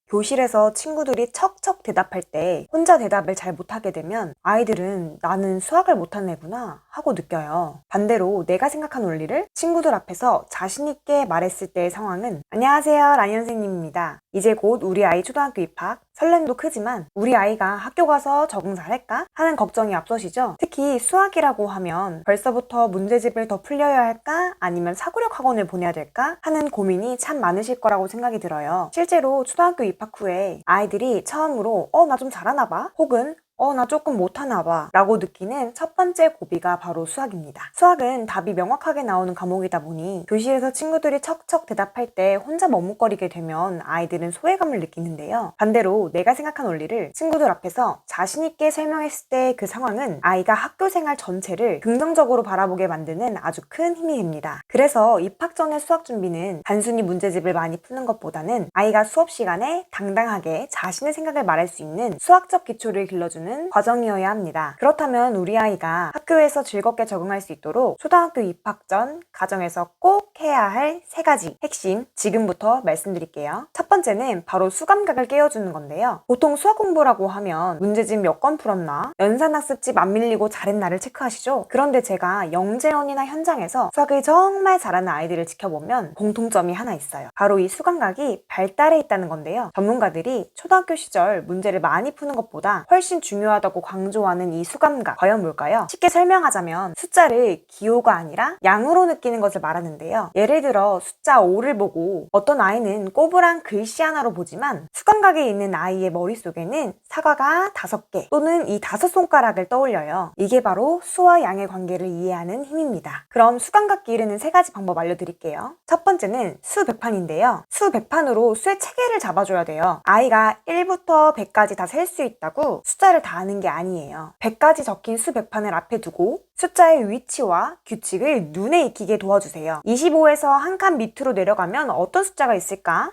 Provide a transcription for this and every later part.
교실에서 친구들이 척척 대답할 때 혼자 대답을 잘 못하게 되면 아이들은 나는 수학을 못하는 애구나 하고 느껴요. 반대로 내가 생각한 원리를 친구들 앞에서 자신 있게 말했을 때의 상황은 안녕하세요, 라니 선생님입니다. 이제 곧 우리 아이 초등학교 입학, 설렘도 크지만 우리 아이가 학교 가서 적응 잘할까? 하는 걱정이 앞서시죠? 특히 수학이라고 하면 벌써부터 문제집을 더 풀려야 할까? 아니면 사고력 학원을 보내야 될까? 하는 고민이 참 많으실 거라고 생각이 들어요. 실제로 초등학교 입학 후에 아이들이 처음으로 나 좀 잘하나 봐? 혹은 나 조금 못하나 봐 라고 느끼는 첫 번째 고비가 바로 수학입니다. 수학은 답이 명확하게 나오는 과목이다 보니 교실에서 친구들이 척척 대답할 때 혼자 머뭇거리게 되면 아이들은 소외감을 느끼는데요. 반대로 내가 생각한 원리를 친구들 앞에서 자신 있게 설명했을 때 그 상황은 아이가 학교 생활 전체를 긍정적으로 바라보게 만드는 아주 큰 힘이 됩니다. 그래서 입학 전의 수학 준비는 단순히 문제집을 많이 푸는 것보다는 아이가 수업 시간에 당당하게 자신의 생각을 말할 수 있는 수학적 기초를 길러주는 과정이어야 합니다. 그렇다면 우리 아이가 학교에서 즐겁게 적응할 수 있도록 초등학교 입학 전 가정에서 꼭 해야 할 3가지 핵심 지금부터 말씀드릴게요. 첫 번째는 바로 수감각을 깨워주는 건데요. 보통 수학 공부라고 하면 문제집 몇 건 풀었나? 연산학습집 안 밀리고 잘했나를 체크하시죠? 그런데 제가 영재원이나 현장에서 수학을 정말 잘하는 아이들을 지켜보면 공통점이 하나 있어요. 바로 이 수감각이 발달해 있다는 건데요. 전문가들이 초등학교 시절 문제를 많이 푸는 것보다 훨씬 중요하다고 강조하는 이 수감각, 과연 뭘까요? 쉽게 설명하자면 숫자를 기호가 아니라 양으로 느끼는 것을 말하는데요. 예를 들어 숫자 5를 보고 어떤 아이는 꼬부랑 글씨 하나로 보지만 수감각에 있는 아이의 머릿속에는 사과가 5개 또는 이 5손가락을 떠올려요. 이게 바로 수와 양의 관계를 이해하는 힘입니다. 그럼 수감각 기르는 3가지 방법 알려드릴게요. 첫 번째는 수 100판인데요. 수 100판으로 수의 체계를 잡아줘야 돼요. 아이가 1부터 100까지 다 셀 수 있다고 숫자를 다 아는 게 아니에요. 100까지 적힌 수 100판을 앞에 두고 숫자의 위치와 규칙을 눈에 익히게 도와주세요. 25에서 한 칸 밑으로 내려가면 어떤 숫자가 있을까?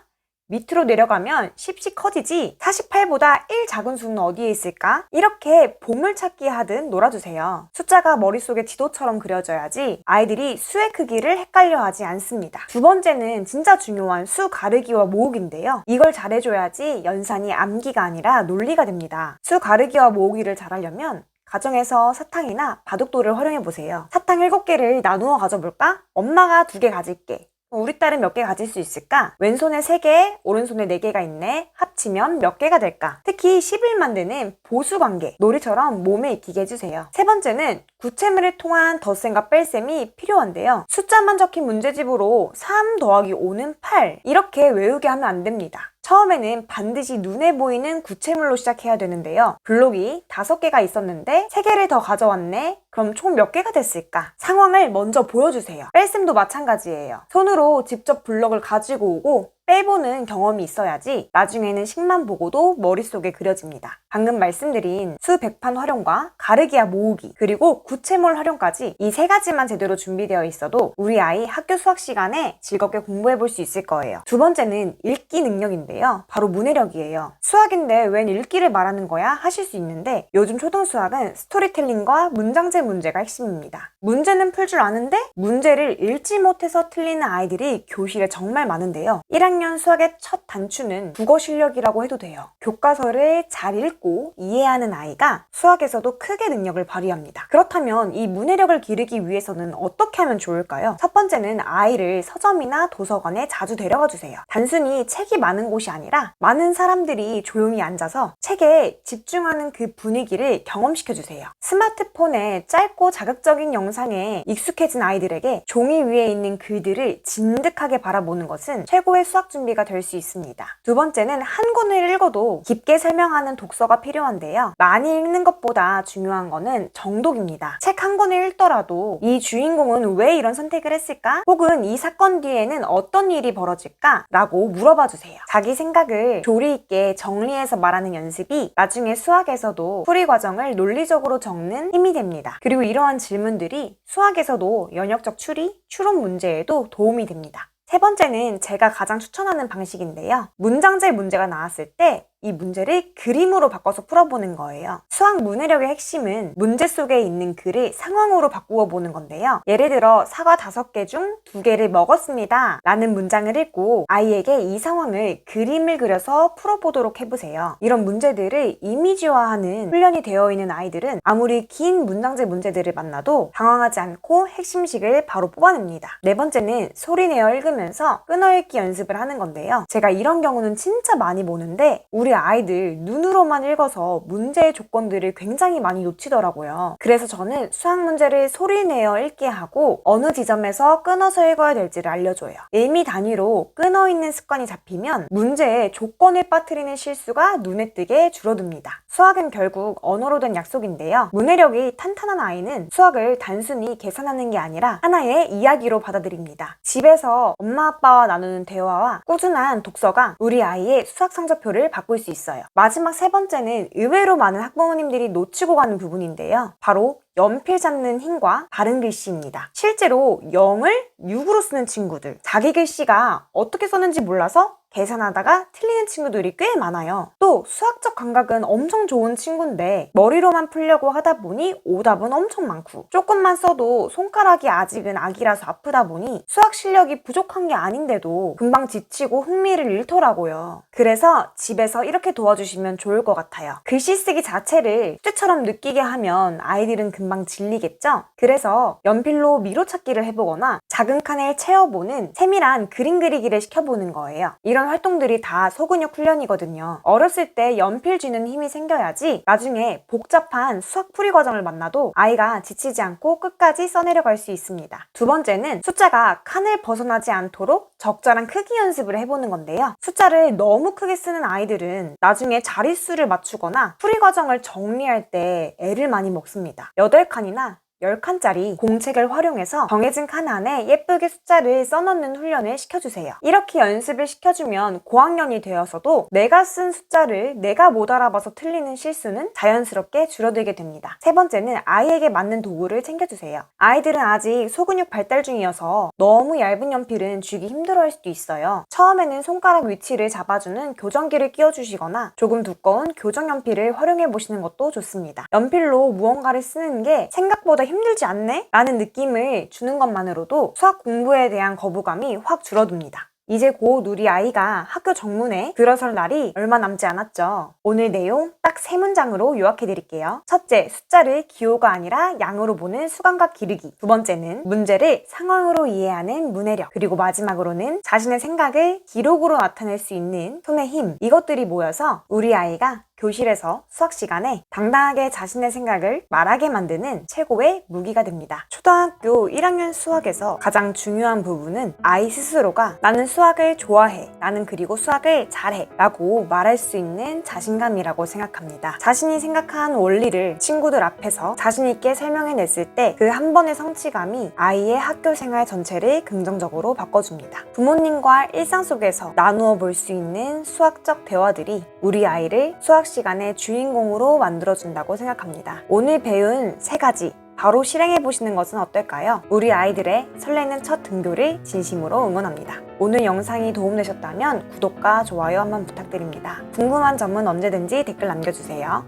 밑으로 내려가면 10씩 커지지 48보다 1 작은 수는 어디에 있을까? 이렇게 보물찾기 하듯 놀아주세요. 숫자가 머릿속에 지도처럼 그려져야지 아이들이 수의 크기를 헷갈려하지 않습니다. 두 번째는 진짜 중요한 수 가르기와 모으기인데요. 이걸 잘해줘야지 연산이 암기가 아니라 논리가 됩니다. 수 가르기와 모으기를 잘하려면 가정에서 사탕이나 바둑돌을 활용해보세요. 사탕 7개를 나누어 가져볼까? 엄마가 2개 가질게. 우리 딸은 몇 개 가질 수 있을까? 왼손에 3개, 오른손에 4개가 있네. 합치면 몇 개가 될까? 특히 10을 만드는 보수관계, 놀이처럼 몸에 익히게 해주세요. 세 번째는 구체물을 통한 덧셈과 뺄셈이 필요한데요. 숫자만 적힌 문제집으로 3 더하기 5는 8 이렇게 외우게 하면 안 됩니다. 처음에는 반드시 눈에 보이는 구체물로 시작해야 되는데요. 블록이 5개가 있었는데 3개를 더 가져왔네? 그럼 총 몇 개가 됐을까? 상황을 먼저 보여주세요. 뺄셈도 마찬가지예요. 손으로 직접 블록을 가지고 오고 빼보는 경험이 있어야지 나중에는 식만 보고도 머릿속에 그려집니다. 방금 말씀드린 수 100판 활용과 가르기와 모으기 그리고 구체물 활용까지 이 3가지만 제대로 준비되어 있어도 우리 아이 학교 수학 시간에 즐겁게 공부해 볼 수 있을 거예요. 두 번째는 읽기 능력인데요. 바로 문해력이에요. 수학인데 웬 읽기를 말하는 거야? 하실 수 있는데 요즘 초등수학은 스토리텔링과 문장제 문제가 핵심입니다. 문제는 풀 줄 아는데 문제를 읽지 못해서 틀리는 아이들이 교실에 정말 많은데요. 1학년 수학의 첫 단추는 국어 실력이라고 해도 돼요. 교과서를 잘 읽고 이해하는 아이가 수학에서도 크게 능력을 발휘합니다. 그렇다면 이 문해력을 기르기 위해서는 어떻게 하면 좋을까요? 첫 번째는 아이를 서점이나 도서관에 자주 데려가 주세요. 단순히 책이 많은 곳이 아니라 많은 사람들이 조용히 앉아서 책에 집중하는 그 분위기를 경험시켜 주세요. 스마트폰에 짧고 자극적인 영상에 익숙해진 아이들에게 종이 위에 있는 글들을 진득하게 바라보는 것은 최고의 수학 준비가 될 수 있습니다. 두 번째는 한 권을 읽어도 깊게 설명하는 독서가 필요한데요. 많이 읽는 것보다 중요한 거는 정독입니다. 책 한 권을 읽더라도 이 주인공은 왜 이런 선택을 했을까? 혹은 이 사건 뒤에는 어떤 일이 벌어질까? 라고 물어봐 주세요. 자기 생각을 조리 있게 정리해서 말하는 연습이 나중에 수학에서도 풀이 과정을 논리적으로 적는 힘이 됩니다. 그리고 이러한 질문들이 수학에서도 연역적 추리, 추론 문제에도 도움이 됩니다. 세 번째는 제가 가장 추천하는 방식인데요. 문장제 문제가 나왔을 때 이 문제를 그림으로 바꿔서 풀어보는 거예요. 수학 문해력의 핵심은 문제 속에 있는 글을 상황으로 바꾸어 보는 건데요. 예를 들어 사과 5개 중 2개를 먹었습니다 라는 문장을 읽고 아이에게 이 상황을 그림을 그려서 풀어보도록 해보세요. 이런 문제들을 이미지화하는 훈련이 되어 있는 아이들은 아무리 긴 문장제 문제들을 만나도 당황하지 않고 핵심식을 바로 뽑아냅니다. 네 번째는 소리내어 읽으면서 끊어읽기 연습을 하는 건데요. 제가 이런 경우는 진짜 많이 보는데 우리 아이들 눈으로만 읽어서 문제의 조건들을 굉장히 많이 놓치더라고요. 그래서 저는 수학 문제를 소리내어 읽게 하고 어느 지점에서 끊어서 읽어야 될지를 알려줘요. 일미 단위로 끊어있는 습관이 잡히면 문제의 조건을 빠뜨리는 실수가 눈에 띄게 줄어듭니다. 수학은 결국 언어로 된 약속인데요. 문해력이 탄탄한 아이는 수학을 단순히 계산하는 게 아니라 하나의 이야기로 받아들입니다. 집에서 엄마 아빠와 나누는 대화와 꾸준한 독서가 우리 아이의 수학 성적표를 바꿀 수 있어요. 마지막 세 번째는 의외로 많은 학부모님들이 놓치고 가는 부분인데요. 바로 연필 잡는 힘과 바른 글씨입니다. 실제로 0을 6으로 쓰는 친구들, 자기 글씨가 어떻게 썼는지 몰라서 계산하다가 틀리는 친구들이 꽤 많아요. 또 수학적 감각은 엄청 좋은 친구인데 머리로만 풀려고 하다 보니 오답은 엄청 많고 조금만 써도 손가락이 아직은 아기라서 아프다 보니 수학 실력이 부족한 게 아닌데도 금방 지치고 흥미를 잃더라고요. 그래서 집에서 이렇게 도와주시면 좋을 것 같아요. 글씨 쓰기 자체를 숙제처럼 느끼게 하면 아이들은 금방 질리겠죠? 그래서 연필로 미로찾기를 해보거나 작은 칸을 채워보는 세밀한 그림 그리기를 시켜보는 거예요. 이런 활동들이 다 소근육 훈련이거든요. 어렸을 때 연필 쥐는 힘이 생겨야지 나중에 복잡한 수학 풀이 과정을 만나도 아이가 지치지 않고 끝까지 써내려갈 수 있습니다. 두 번째는 숫자가 칸을 벗어나지 않도록 적절한 크기 연습을 해보는 건데요. 숫자를 너무 크게 쓰는 아이들은 나중에 자릿수를 맞추거나 풀이 과정을 정리할 때 애를 많이 먹습니다. 8칸이나 10칸짜리 공책을 활용해서 정해진 칸 안에 예쁘게 숫자를 써넣는 훈련을 시켜주세요. 이렇게 연습을 시켜주면 고학년이 되어서도 내가 쓴 숫자를 내가 못 알아봐서 틀리는 실수는 자연스럽게 줄어들게 됩니다. 세 번째는 아이에게 맞는 도구를 챙겨주세요. 아이들은 아직 소근육 발달 중이어서 너무 얇은 연필은 쥐기 힘들어할 수도 있어요. 처음에는 손가락 위치를 잡아주는 교정기를 끼워주시거나 조금 두꺼운 교정연필을 활용해보시는 것도 좋습니다. 연필로 무언가를 쓰는 게 생각보다 힘들지 않네? 라는 느낌을 주는 것만으로도 수학 공부에 대한 거부감이 확 줄어듭니다. 이제 곧 우리 아이가 학교 정문에 들어설 날이 얼마 남지 않았죠. 오늘 내용 딱 3문장으로 요약해드릴게요. 첫째, 숫자를 기호가 아니라 양으로 보는 수감각 기르기. 두 번째는 문제를 상황으로 이해하는 문해력. 그리고 마지막으로는 자신의 생각을 기록으로 나타낼 수 있는 손의 힘. 이것들이 모여서 우리 아이가 교실에서 수학 시간에 당당하게 자신의 생각을 말하게 만드는 최고의 무기가 됩니다. 초등학교 1학년 수학에서 가장 중요한 부분은 아이 스스로가 나는 수학을 좋아해, 나는 그리고 수학을 잘해 라고 말할 수 있는 자신감이라고 생각합니다. 자신이 생각한 원리를 친구들 앞에서 자신 있게 설명해냈을 때 그 한 번의 성취감이 아이의 학교 생활 전체를 긍정적으로 바꿔줍니다. 부모님과 일상 속에서 나누어 볼 수 있는 수학적 대화들이 우리 아이를 수학 시간의 주인공으로 만들어준다고 생각합니다. 오늘 배운 3가지 바로 실행해보시는 것은 어떨까요? 우리 아이들의 설레는 첫 등교를 진심으로 응원합니다. 오늘 영상이 도움되셨다면 구독과 좋아요 한번 부탁드립니다. 궁금한 점은 언제든지 댓글 남겨주세요.